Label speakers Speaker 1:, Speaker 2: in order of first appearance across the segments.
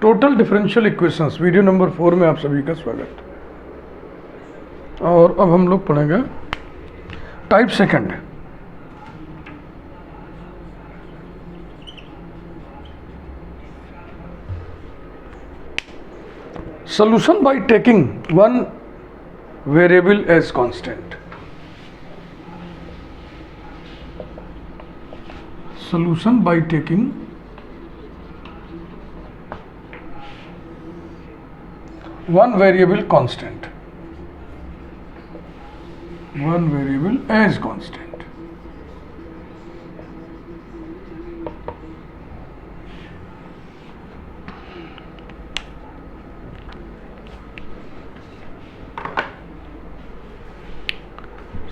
Speaker 1: Total differential equations video number 4 में आप सभी का स्वागत। और अब हम लोग पढ़ेंगे type second. Solution by taking one variable as constant. Solution by taking one variable constant, one variable as constant.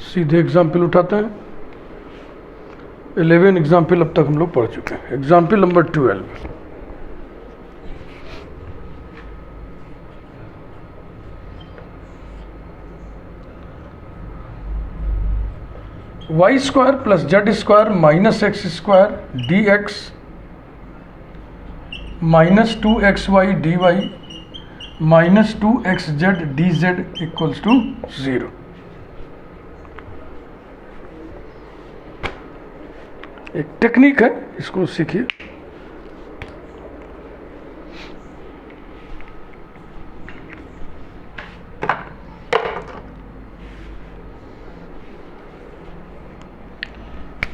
Speaker 1: सीधे एग्जाम्पल उठाते हैं। 11 एग्जाम्पल अब तक हम लोग पढ़ चुके हैं। Example number 12। Y square plus z square minus x square d x minus 2xy dy minus 2xz dz equals to 0। एक टेक्निक है, इसको सीखिए।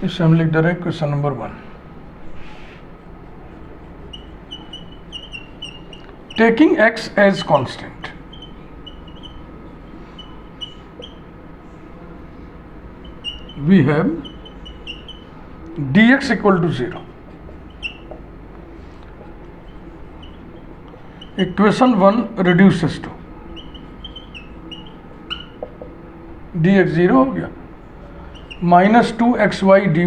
Speaker 1: इसे हम लिख दे रहे हैं question number 1। Taking x as constant, we have dx equal to 0। Equation 1 reduces to dx 0 हो गया, minus 2xy dy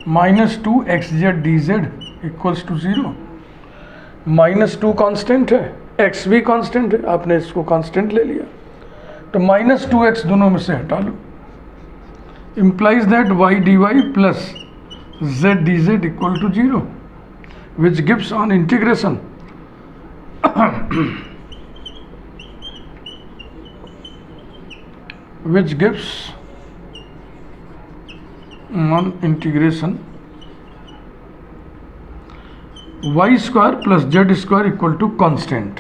Speaker 1: minus 2xz dz equals to 0। Minus 2 constant है, x भी कांस्टेंट है, आपने इसको कांस्टेंट ले लिया तो माइनस 2x दोनों में से हटा लो। implies that y dy plus z dz equal to 0 which gives on integration which gives on integration y square plus z square equal to constant.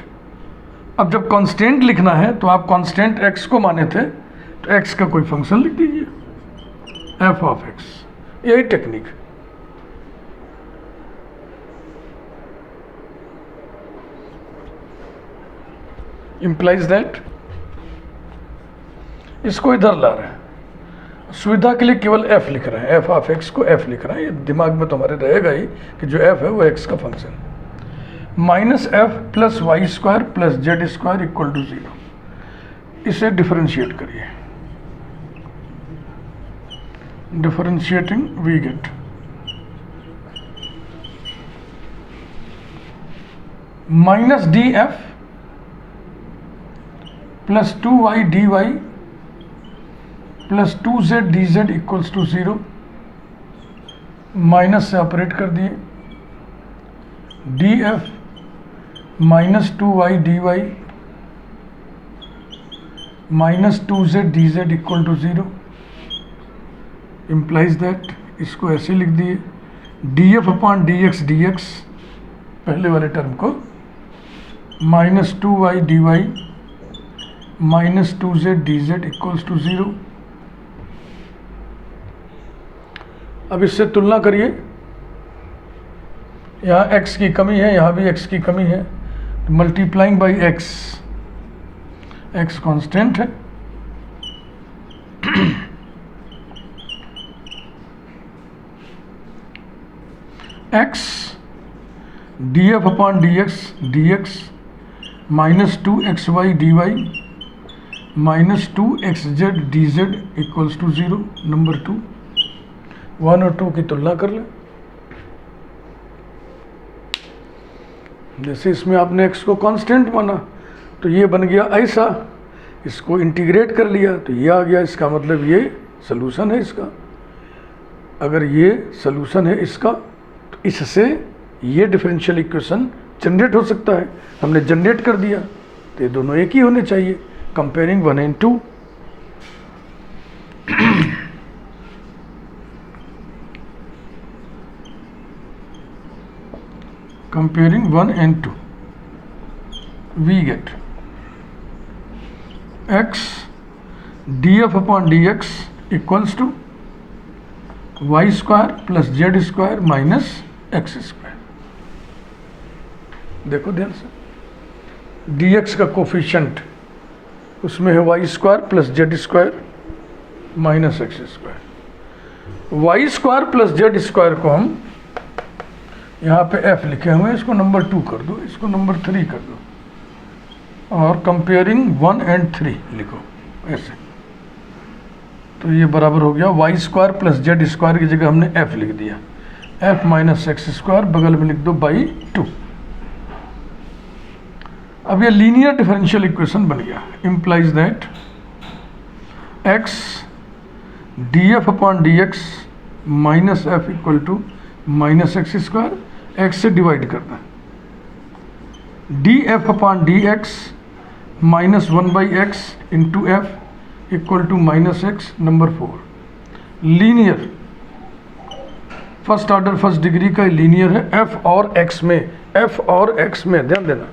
Speaker 1: अब जब कॉन्स्टेंट लिखना है तो आप कॉन्स्टेंट x को माने थे तो x का कोई फंक्शन लिख दीजिए, f ऑफ x। यही टेक्निक। इंप्लाइज दैट, इसको इधर ला रहे हैं, सुविधा के लिए केवल f लिख रहे हैं, f ऑफ x को f लिख रहे हैं। ये दिमाग में तुम्हारे रहेगा ही कि जो f है वो x का फंक्शन है। Minus f plus y square plus z square equal to 0। इसे डिफरेंशिएट करिए। Differentiating we get minus d f plus 2y dy plus 2z dz equals to 0। Minus से ऑपरेट कर दिए, d f minus 2y dy minus 2z dz equal to 0। Implies that, इसको ऐसे लिख दिए, d f upon d x पहले वाले term को minus 2y dy minus 2z dz equals to 0। अब इससे तुलना करिए, यहाँ x की कमी है, यहाँ भी x की कमी है, तो मल्टीप्लाइंग बाई x कांस्टेंट है, x d f upon d x minus 2xy dy minus 2xz dz equals to 0। Number 2, 1 और 2 की तुलना कर लें। जैसे इसमें आपने x को कांस्टेंट माना तो ये बन गया ऐसा, इसको इंटीग्रेट कर लिया तो ये आ गया। इसका मतलब ये सलूशन है इसका। अगर ये सलूशन है इसका तो इससे ये डिफरेंशियल इक्वेशन जनरेट हो सकता है, हमने जनरेट कर दिया, तो ये दोनों एक ही होने चाहिए। Comparing 1 and 2, comparing 1 and 2, we get x df upon dx equals to y square plus z square minus x square। देखो ध्यान से, dx का कोफिशिएंट उसमें है y square plus z square minus x square. Y square plus z square को हम यहाँ पे f लिखे हुए हैं, इसको नंबर 2 कर दो, इसको नंबर 3 कर दो, और कंपेयरिंग 1 and 3 लिखो ऐसे। तो ये बराबर हो गया y square plus z square की जगह हमने f लिख दिया, f माइनस एक्स स्क्वायर बगल में लिख दो बाई 2। अब ये लीनियर डिफरेंशियल इक्वेशन बन गया। Implies that x df upon dx minus f equal to minus x square, x से डिवाइड करना है, df upon dx minus 1/x into f equal to minus x. Number 4 linear, first order first degree का linear है, f और x में, f और x में ध्यान देना।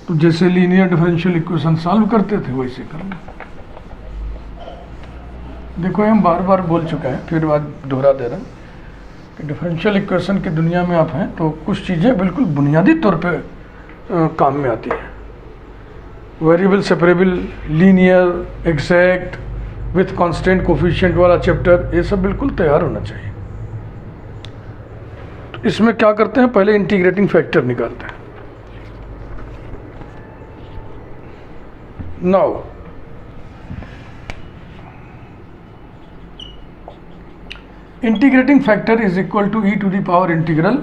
Speaker 1: तो जैसे लीनियर डिफरेंशियल इक्वेशन सॉल्व करते थे वैसे करना। देखो हम बार बार बोल चुके हैं, फिर बात दोहरा दे रहे हैं कि डिफरेंशियल इक्वेशन की दुनिया में आप हैं तो कुछ चीज़ें बिल्कुल बुनियादी तौर पे काम में आती हैं। Variable separable, linear, exact, with constant coefficient वाला चैप्टर, ये सब बिल्कुल तैयार होना चाहिए। तो इसमें क्या करते हैं, पहले इंटीग्रेटिंग फैक्टर निकालते हैं। Now, integrating factor is equal to e to the power integral,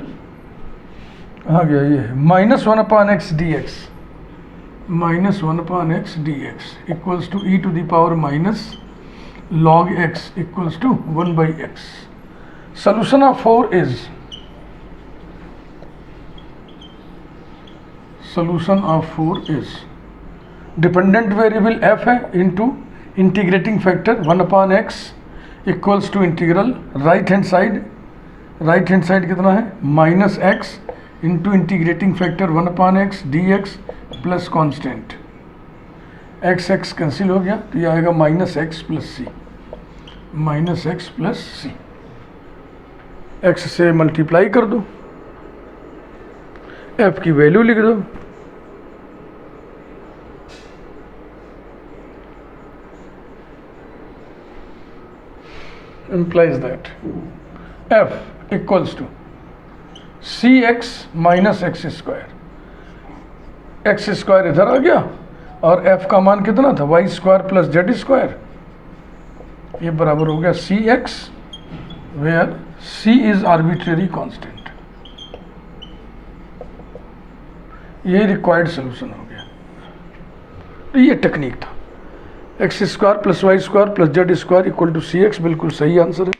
Speaker 1: आ गया ये है minus 1 upon x d x, minus 1 upon x d x equals to e to the power minus log x equals to 1/x। Solution of 4 is, solution of 4 is dependent variable f है into integrating factor 1 upon x equals to integral right hand side, right hand side कितना है minus x into integrating factor 1 upon x d x plus constant, x x cancel हो गया तो ये आएगा minus x plus सी, minus x plus सी। X से multiply कर दो, f की वैल्यू लिख दो, implies that f equals to cx minus x square, x square इधर आ गया और f का मान कितना था y square plus z square, ये बराबर हो गया cx where c is arbitrary constant. ये रिक्वायर्ड सोल्यूशन हो गया। तो ये टेक्निक था, x square plus y square plus z square equal to c x, बिल्कुल सही आंसर है।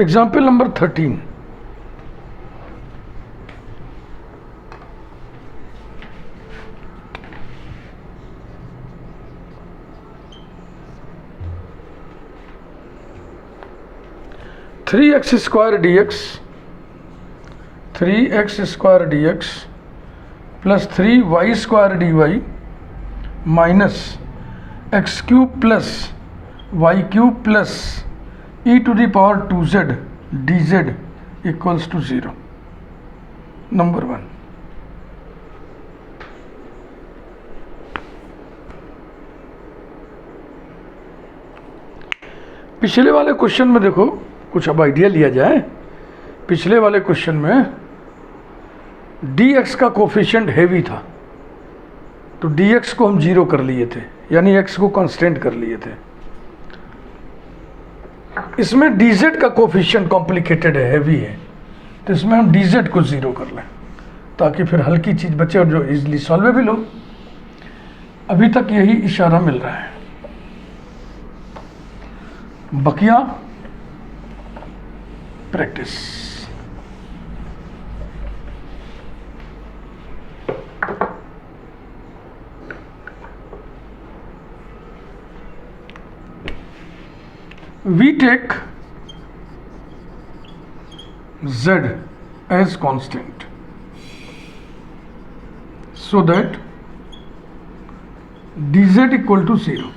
Speaker 1: Example number 13, three x square d x, 3x square d x plus 3y square d y minus x cube plus y cube plus e to the power 2z d z equals to 0। Number 1, पिछले वाले question में देखो, कुछ अब idea लिया जाए। पिछले वाले क्वेश्चन में dx का कोफिशिएंट हैवी था तो dx को हम 0 कर लिए थे, यानी x को कांस्टेंट कर लिए थे। इसमें dz का कोफिशिएंट कॉम्प्लिकेटेड है, हैवी है, तो इसमें हम dz को 0 कर लें ताकि फिर हल्की चीज़ बचे और जो इजीली सॉल्वेबल हो। अभी तक यही इशारा मिल रहा है। बकिया practice. We take z as constant so that dz equal to 0.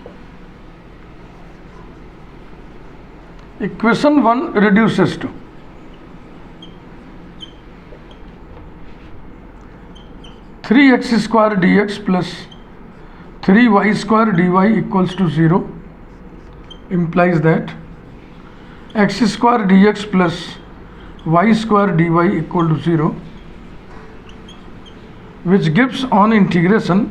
Speaker 1: Equation 1 reduces to three x square dx plus 3y square dy equals to 0 implies that x square dx plus y square dy equal to 0, which gives on integration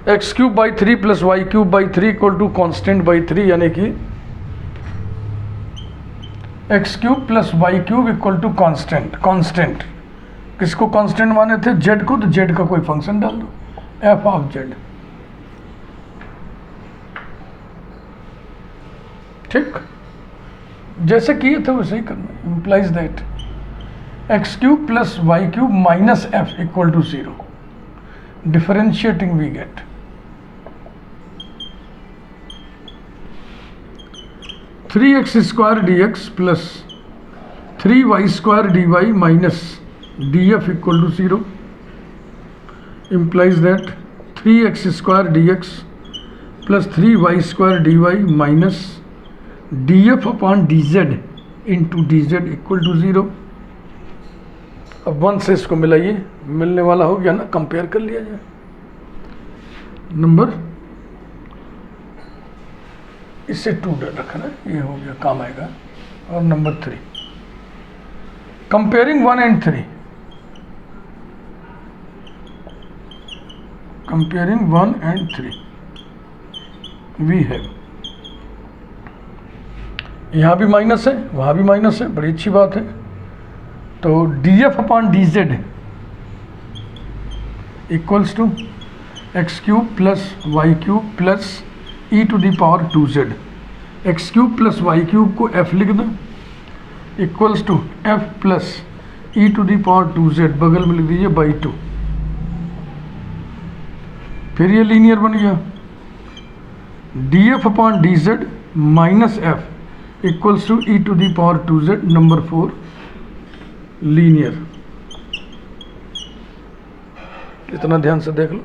Speaker 1: x cube by 3 plus y cube by 3 equal to constant by 3, यानी कि x cube plus y cube equal to constant। constant किसको constant माने थे? z को, तो z का कोई function डाल दो, f ऑफ z। ठीक, जैसे किए थे वैसे ही करना। Implies that x cube plus y cube minus f equal to 0। Differentiating we get three x square d x plus 3y square d y minus df equal to 0 implies that 3x square dx plus 3y square dy minus df upon dz into dz equal to 0। अब 1 से इसको मिलाइए, मिलने वाला हो गया ना, compare कर लिया जाए। नंबर इससे 2 रखना, ये हो गया, काम आएगा। और number 3 comparing 1 and 3, comparing 1 and 3 we have, यहाँ भी माइनस है वहाँ भी माइनस है, बड़ी अच्छी बात है। तो df upon dz equals to x cube plus y cube plus e to the power 2z। X cube plus y cube को f लिख दो equals to f plus e to the power 2z, बगल में लिख दीजिए by 2। फिर ये linear बन गया, df upon dz minus f equals to e to the power 2z। Number 4 linear. इतना ध्यान से देख लो।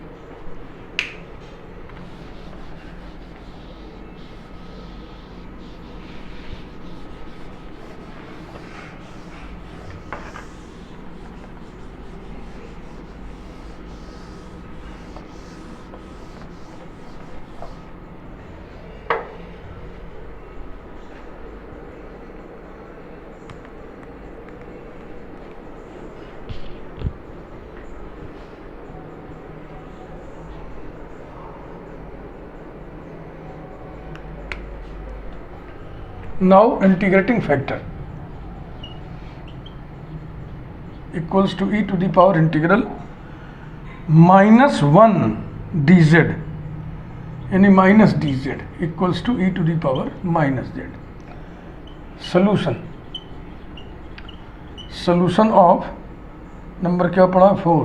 Speaker 1: Now integrating factor equals to e to the power integral minus 1 dz, यानी minus dz equals to e to the power minus z। solution of number क्या पढ़ा 4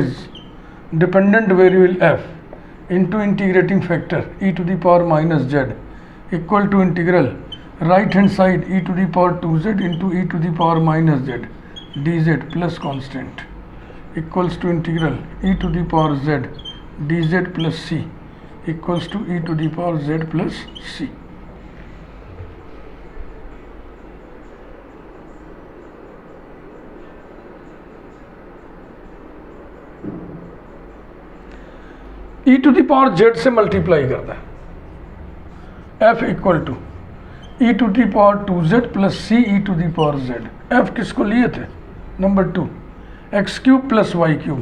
Speaker 1: is dependent variable f into integrating factor e to the power minus z equal to integral right hand side e to the power 2z into e to the power minus z dz plus constant equals to integral e to the power z dz plus c equals to e to the power z plus c। e to the power z से multiply करता है, f equal to e to the power 2z plus c e to the power z। f किसको लिए थे? Number 2 x cube plus y cube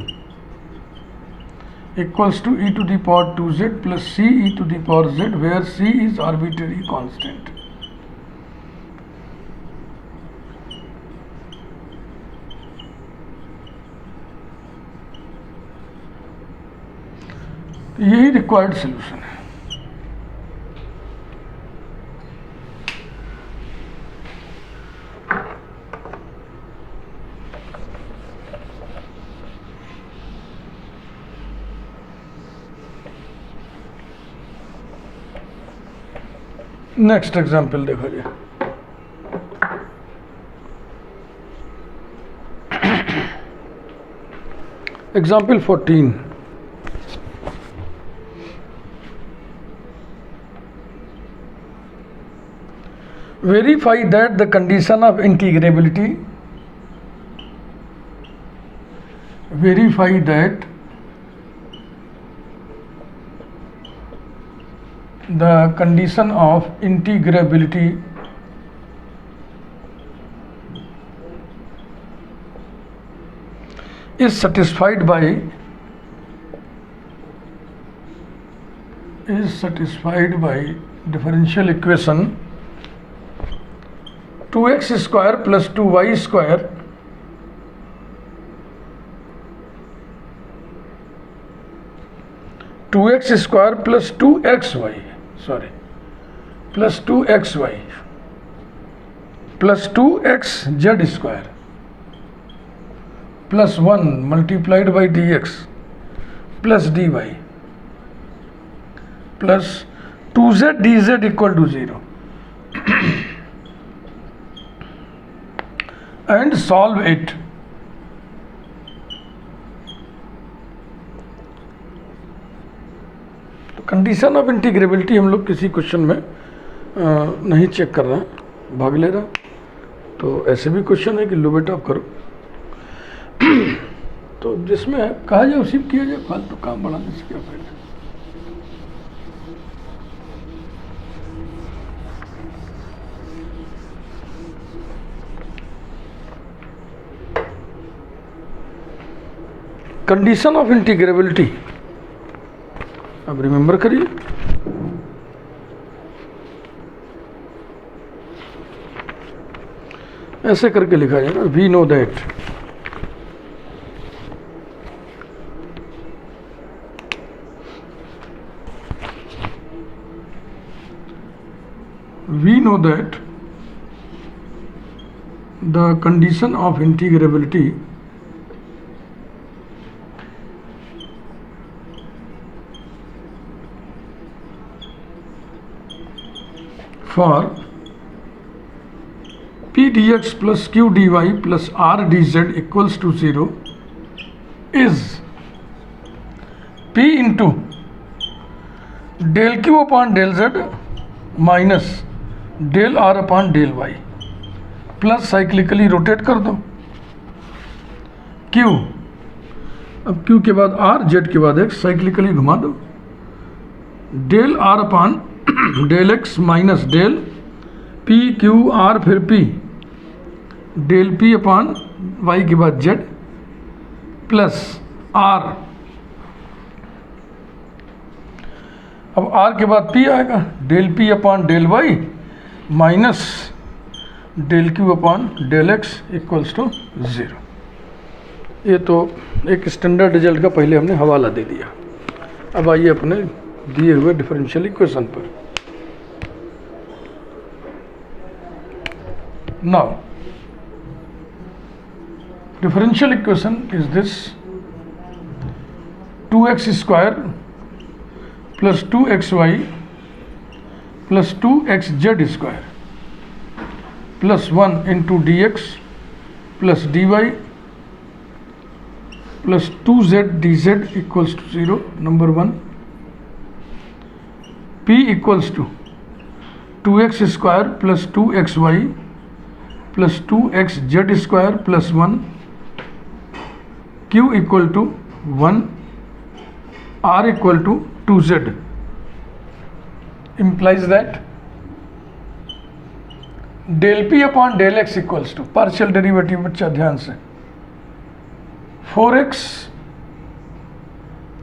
Speaker 1: equals to e to the power 2z plus c e to the power z, where c is arbitrary constant. यही required solution है। Next example देखो जी। Example 14। Verify that the condition of integrability, verify that the condition of integrability is satisfied by differential equation 2x square plus 2y square plus 2xy plus 2xy plus 2xz square plus 1 multiplied by dx plus dy plus 2z dz equal to 0 and solve it. तो condition of integrability हम लोग किसी question में नहीं check कर रहे हैं, भाग ले रहा। तो ऐसे भी क्वेश्चन है कि लो बेटा आप करो तो जिसमें कहा जाए उसी किया जाए, फालतू काम बढ़ाने से क्या फायदा। कंडीशन ऑफ इंटीग्रेबिलिटी अब रिमेंबर करिए। ऐसे करके लिखा जाए ना, we know that the condition of integrability for p dx plus q dy plus r dz equals to 0 is p into del q upon del z minus del r upon del y plus cyclically rotate कर दो q, अब q के बाद r, z के बाद x, cyclically घुमा दो del r upon del x minus del p q r फिर p del p upon y के बाद जेड प्लस आर, अब आर के बाद पी आएगा del p upon del y minus del q upon del x equals to 0। ये तो एक स्टैंडर्ड रिजल्ट का पहले हमने हवाला दे दिया। अब आइए अपने दिए हुए डिफरेंशियल इक्वेशन पर। Now differential equation is this 2x square plus 2xy plus 2xz square plus 1 into dx plus dy plus 2z dz equals to 0। Number 1 p equals to 2x square plus 2xy plus 2xz square plus 1, q equal to 1, r equal to 2z implies that del p upon del x equals to partial derivative, बच्चा ध्यान से 4x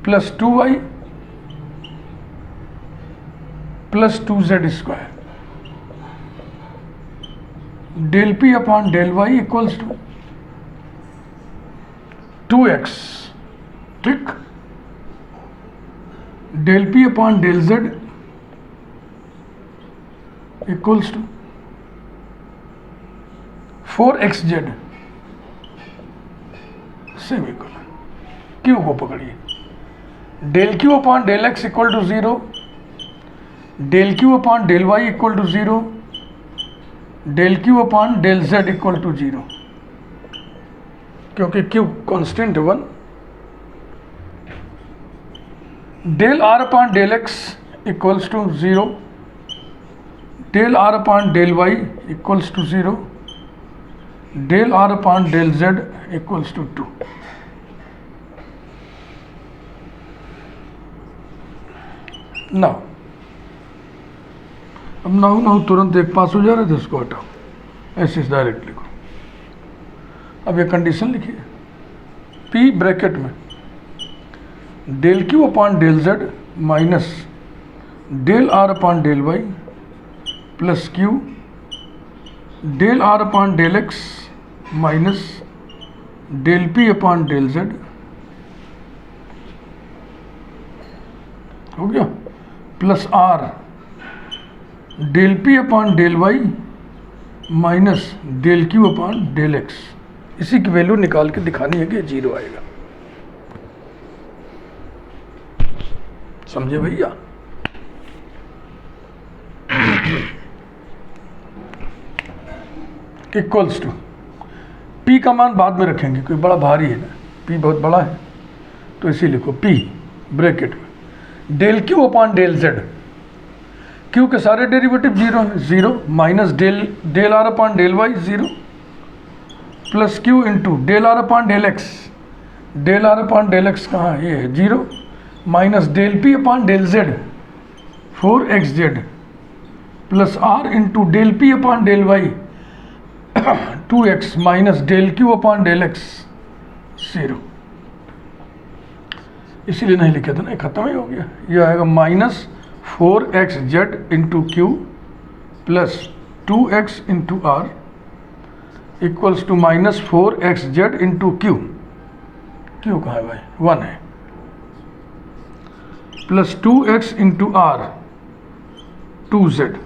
Speaker 1: plus 2y plus 2z square, del p upon del y equals to 2x, ठीक, del p upon del z equals to 4xz semicolon. Q को पकड़िए, del q upon del x equal to 0, del q upon del y equal to 0, del q upon del z equal to 0, क्योंकि q constant 1, del r upon del x equals to 0, del r upon del y equals to 0, del r upon del z equals to 2। Now अब now तुरंत एक पास हो जा रहे थे, उसको हटाओ, ऐसे डायरेक्ट लिखो। अब ये कंडीशन लिखिए, P ब्रैकेट में del q upon del z minus del r upon del y plus q del r upon del x minus del p upon del z हो गया, plus r del p upon del y minus del q upon del x. इसी की value निकाल के दिखानी है कि 0 आएगा, समझे भैया? इक्वल्स टू P का मान बाद में रखेंगे क्योंकि बड़ा भारी है ना, P बहुत बड़ा है, तो इसी लिखो P ब्रैकेट में del q upon del z, q के सारे डेरिवेटिव 0 हैं, 0 minus del r upon del y 0 plus q into del r upon del x, del r upon del x कहाँ है, ये है 0 minus del p upon del z 4xz plus r into del p upon del y 2x minus del q upon del x 0। इसीलिए नहीं लिखे थे ना, खत्म ही हो गया। ये आएगा minus 4xz into q plus 2x into r equals to minus 4xz into q, q कहाँ है भाई, 1 है, plus 2x into are 2z।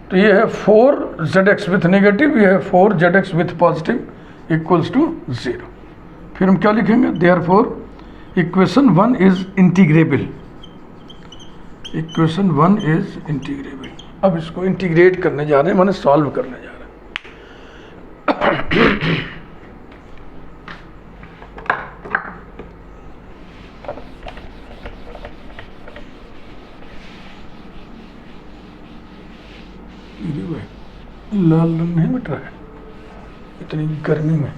Speaker 1: तो ये है 4zx विथ नेगेटिव, ये है 4zx with positive equals to 0। फिर हम क्या लिखेंगे, therefore equation 1 is integrable, equation 1 is integrable. अब इसको इंटीग्रेट करने जा रहे हैं, माने सॉल्व करने जा रहे हैं। लाल रंग नहीं मिट रहा है इतनी गर्मी में।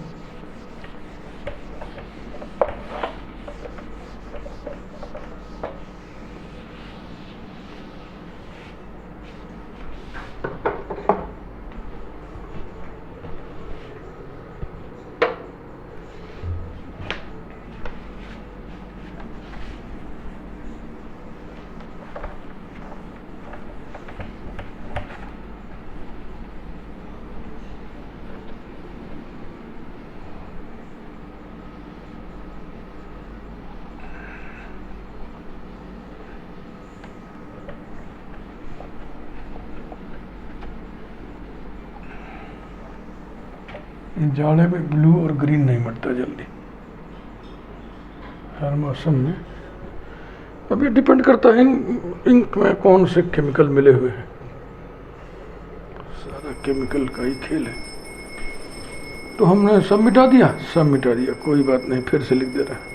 Speaker 1: जाड़े में ब्लू और ग्रीन नहीं मटता जल्दी, हर मौसम में। अब ये डिपेंड करता है इंक में कौन से केमिकल मिले हुए हैं, सारा केमिकल का ही खेल है। तो हमने सब मिटा दिया, सब मिटा दिया, कोई बात नहीं, फिर से लिख दे रहा है।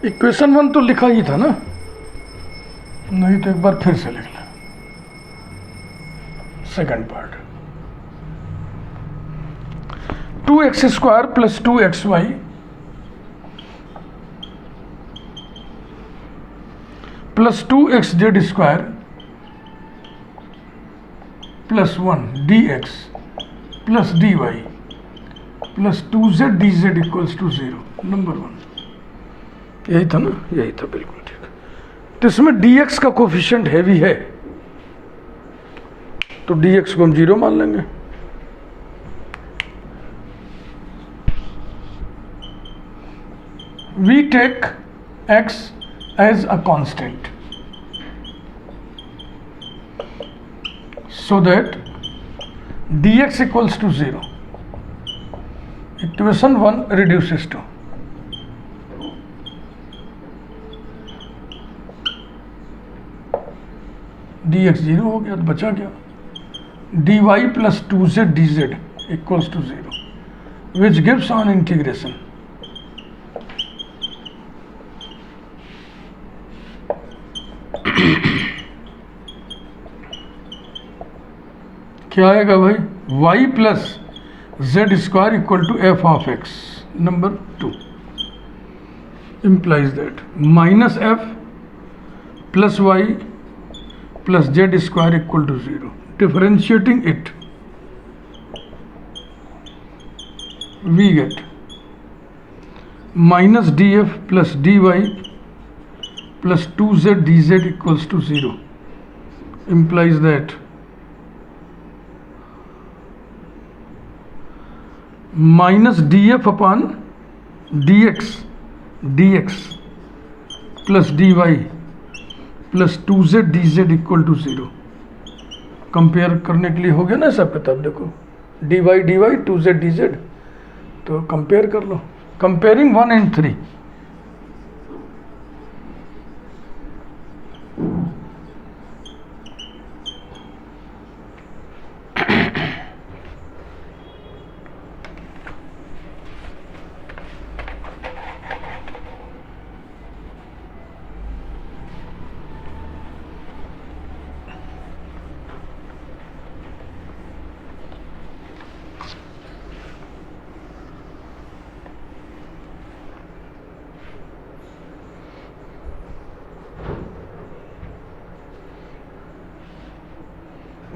Speaker 1: इक्वेशन 1 तो लिखा ही था ना, नहीं तो एक बार फिर से लिख लें। Second part 2x square plus 2xy plus 2xz square plus 1 dx plus d Y plus 2z dz equals to 0, number 1। यही था ना, यही था, बिल्कुल ठीक। तो इसमें dx का कोफिशिएंट हैवी है, तो dx को हम 0 मान लेंगे। We take x as a constant so that dx equals to 0. Equation 1 reduces to dx 0 हो गया, तो बचा क्या, dy plus 2z dz equals to 0, which gives on integration क्या आएगा भाई, y plus z square equal to f of x, number 2 implies that minus f plus y plus z square equal to 0, differentiating it we get minus d f plus d Y plus 2z dz equals to 0, implies that minus d f upon d x plus d Y plus 2z dz equal to 0। Compare करने के लिए हो गया ना सब पता, देखो dy 2z dz, तो कंपेयर कर लो, comparing 1 and 3।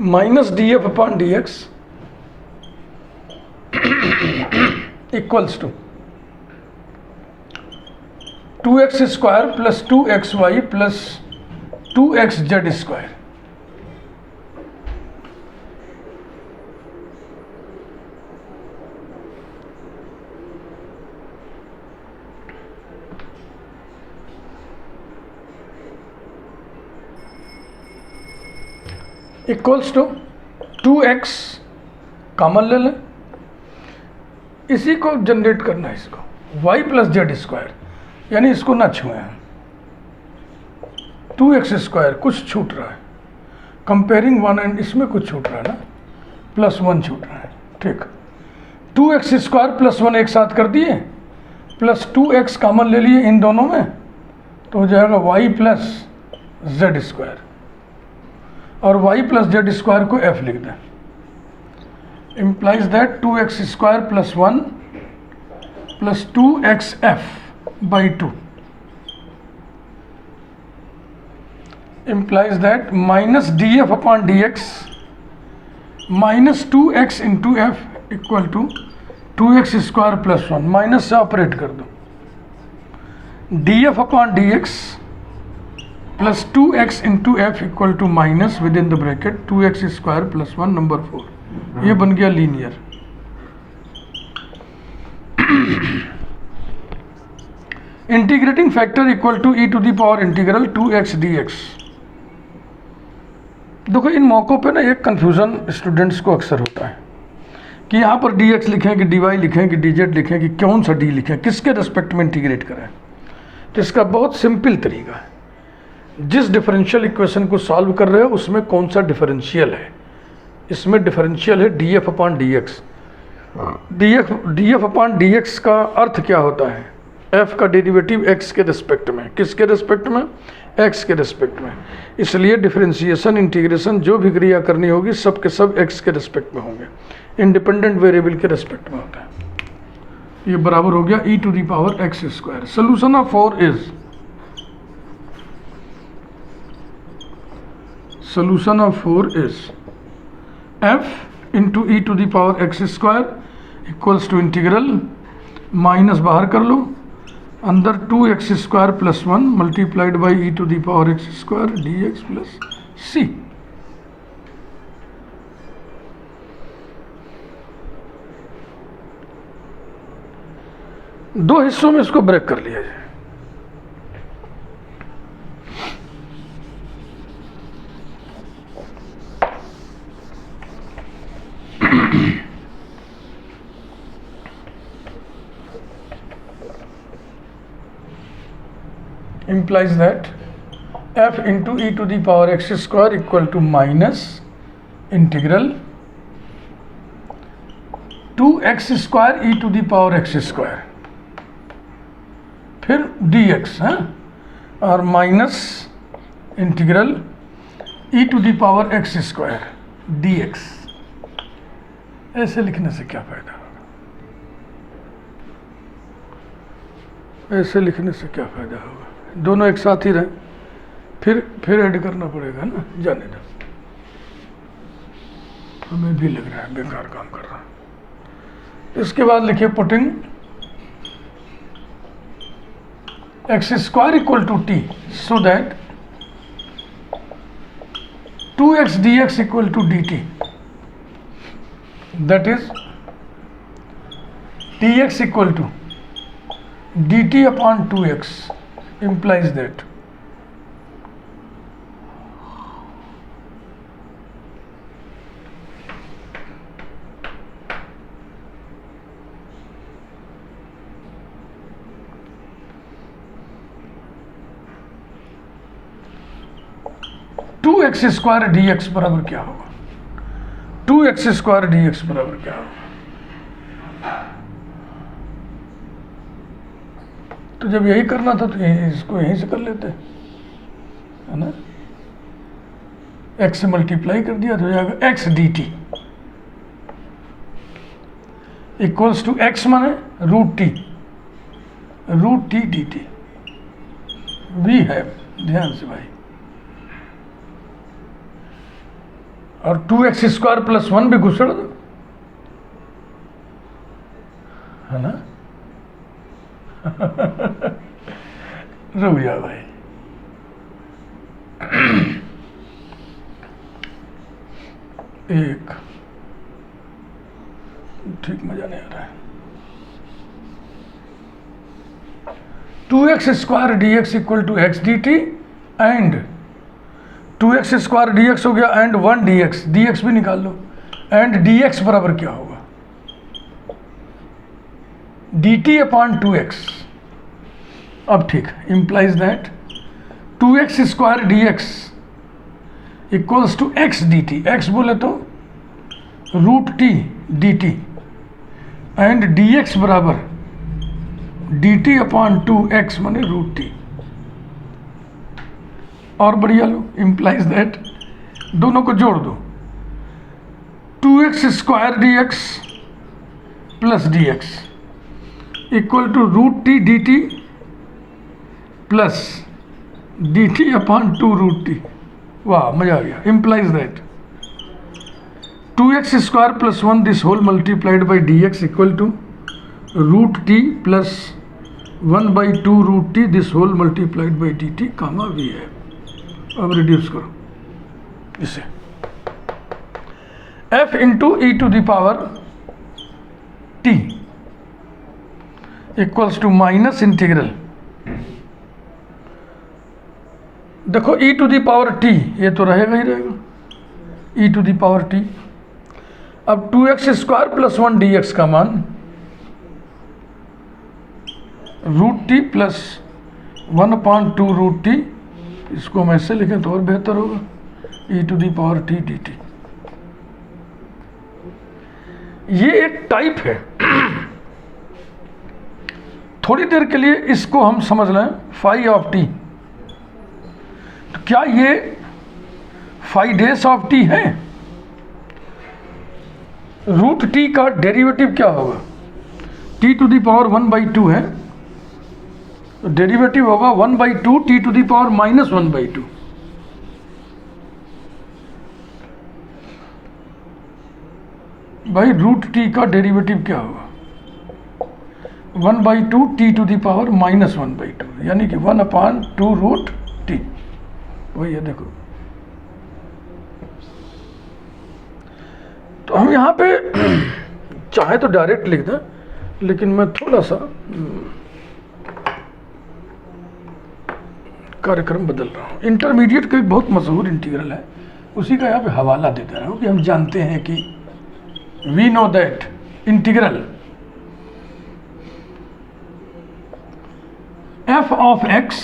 Speaker 1: Minus d f upon d x equals to 2x square plus 2xy plus 2xz square. Equals to 2x common ले लें, इसी को जनरेट करना है, इसको y प्लस जेड स्क्वायर, यानी इसको ना छुए हैं, 2x स्क्वायर कुछ छूट रहा है, कंपेयरिंग 1 एंड इसमें कुछ छूट रहा है ना, प्लस 1 छूट रहा है, ठीक। 2x स्क्वायर प्लस 1 एक साथ कर दिए, प्लस 2x कॉमन ले लिए इन दोनों में, तो हो जाएगा y प्लस जेड स्क्वायर, और y प्लस जेड स्क्वायर को f लिख दें, implies that 2x square plus 1 plus 2xf by 2 implies that minus df upon dx minus 2x into f equal to 2x square plus 1, minus से operate कर दो, df upon dx plus 2x into f equal to minus within the bracket 2x square plus 1, number 4। ये बन गया linear. Integrating factor equal to e to the power integral 2x dx। देखो इन मौक़ों पे ना एक confusion students को अक्सर होता है कि यहाँ पर dx लिखें कि dy लिखें कि dz लिखें कि कौन सा d लिखें, किसके रिस्पेक्ट में इंटीग्रेट करें। तो इसका बहुत सिंपल तरीका है, जिस डिफरेंशियल इक्वेशन को सॉल्व कर रहे हो उसमें कौन सा डिफरेंशियल है, इसमें डिफरेंशियल है df upon dx। df upon dx का अर्थ क्या होता है, f का डेरिवेटिव x के रिस्पेक्ट में, किसके रिस्पेक्ट में, x के रिस्पेक्ट में। इसलिए डिफरेंशिएशन इंटीग्रेशन जो भी क्रिया करनी होगी सब के सब x के रिस्पेक्ट में होंगे, इंडिपेंडेंट वेरिएबल के रिस्पेक्ट में होता है। ये बराबर हो गया e to the power x square. Solution of 4 is, solution of 4 is f into E to the power x square equals to integral, minus बाहर कर लो, अंदर 2x square plus 1 multiplied by e to the power x square d x plus c. दो हिस्सों में इसको break कर लिया जाए। implies that f into e to the power x square equal to minus integral 2x square e to the power x square, फिर dx है, और minus integral e to the power x square dx। ऐसे लिखने से क्या फायदा होगा? ऐसे लिखने से क्या फायदा होगा? दोनों एक साथ ही रहे, फिर ऐड करना पड़ेगा ना, जाने दो, हमें भी लग रहा है बेकार काम कर रहा है। इसके बाद लिखिए putting x square equal to t so that 2x dx equal to dt, that is dx equal to dt upon 2x implies that two x square d x बराबर क्या होगा? 2x स्क्वायर डी एक्स बराबर क्या होगा? तो जब यही करना था तो इसको यहीं से कर लेते, है ना। x से मल्टीप्लाई कर दिया तो हो जाएगा x dt equals to x माने root t dt। We have, ध्यान से भाई, और 2x स्क्वायर प्लस 1 भी घुसड़ दो, है ना। रुक जा भाई, एक ठीक मजा नहीं आ रहा है। 2x square d x equal to x d t and 2x square d x हो गया एंड 1 डी एक्स भी निकाल लो, एंड डी एक्स बराबर क्या होगा? dt upon 2x। अब ठीक, implies that 2x square dx equals to x dt, x बोले तो root t dt and dx बराबर dt अपॉन 2x माने रूट टी। और बढ़िया लो, implies that दोनों को जोड़ दो, 2x square dx plus dx equal to root T D T plus D T upon 2 root T. वाह, मजा आ गया। Implies that 2x square plus 1 this whole multiplied by D x equal to root T plus 1 by 2 root T this whole multiplied by D T comma we है। अब reduce करो इसे, f into E to the power t equals to minus integral, देखो e to the power t, ये तो रहेगा ही रहेगा, e to the power t। अब 2x स्क्वायर प्लस 1 dx का मान root T plus 1/2 root T, इसको हम ऐसे लिखें तो और बेहतर होगा, e to the power t dt। ये एक टाइप है। थोड़ी देर के लिए इसको हम समझ लें फाई ऑफ टी, तो क्या ये फाई डेस ऑफ टी है? रूट टी का डेरिवेटिव क्या होगा? टी टू द पावर 1/2 है, तो डेरिवेटिव होगा 1/2 टी टू द पावर -1/2। भाई रूट टी का डेरिवेटिव क्या होगा? 1/2 टी टू द पावर -1/2, यानी कि 1/2 रूट टी। वही है, देखो। तो हम यहाँ पे चाहे तो डायरेक्ट लिख दें, लेकिन मैं थोड़ा सा कार्यक्रम बदल रहा हूँ। इंटरमीडिएट का एक बहुत मशहूर इंटीग्रल है, उसी का यहाँ पे हवाला देते रहा हूँ कि हम जानते हैं कि we know that integral f of x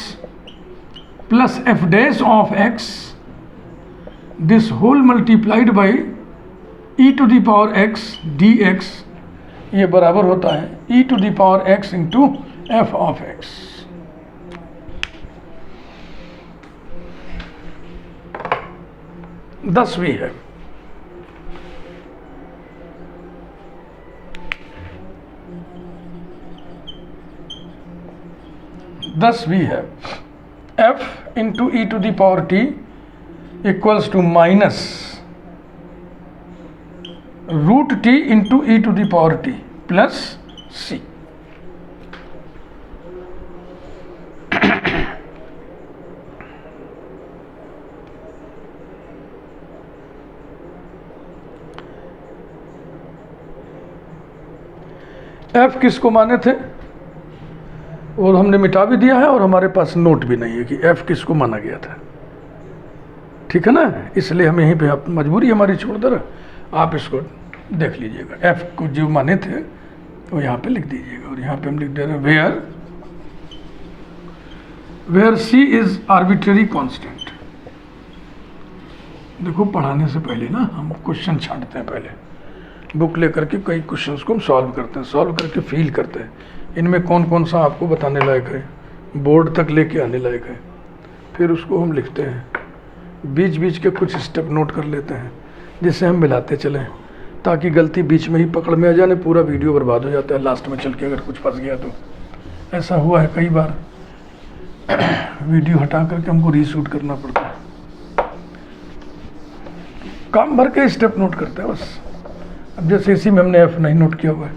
Speaker 1: plus f dash of x this whole multiplied by e to the power x dx ये बराबर होता है e to the power x into f of x। दस भी है। दस भी है। f into E to the power T equals to minus root T into E to the power T plus C. f किसको माने थे और हमने मिटा भी दिया है, और हमारे पास नोट भी नहीं है कि f किसको माना गया था। ठीक है ना, इसलिए हम यहीं पे, आप मजबूरी हमारी छोड़ दे रहे, आप इसको देख लीजिएगा। f को जो माने थे वो यहाँ पे लिख दीजिएगा, और यहाँ पे हम लिख दे रहे हैं where c is arbitrary constant. देखो, पढ़ाने से पहले ना हम क्वेश्चन छांटते हैं, पहले बुक लेकर के कई क्वेश्चंस को हम सॉल्व करते हैं, सॉल्व करके फील करते हैं इनमें कौन कौन सा आपको बताने लायक है, बोर्ड तक लेके आने लायक है। फिर उसको हम लिखते हैं, बीच बीच के कुछ स्टेप नोट कर लेते हैं जिससे हम मिलाते चलें, ताकि गलती बीच में ही पकड़ में आ जाने, पूरा वीडियो बर्बाद हो जाता है लास्ट में चल के अगर कुछ फंस गया तो। ऐसा हुआ है कई बार, वीडियो हटा करके हमको रीशूट करना पड़ता है। काम भर के स्टेप नोट करते हैं बस। अब जैसे इसी में हमने एफ नहीं नोट किया हुआ है,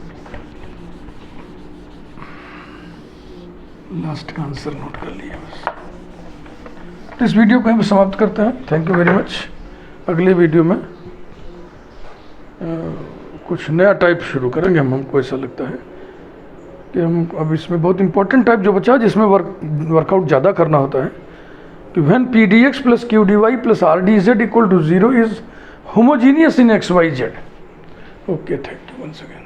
Speaker 1: लास्ट का आंसर नोट कर लिया बस। तो इस वीडियो को हम समाप्त करते हैं। Thank you very much. अगले वीडियो में कुछ नया टाइप शुरू करेंगे हमको ऐसा लगता है कि हम अब इसमें बहुत इंपॉर्टेंट टाइप जो बचा, जिसमें वर्कआउट ज़्यादा करना होता है, कि when P D x plus Q D Y plus R D Z equal to 0 is homogeneous in X Y Z. Okay, thank you once again.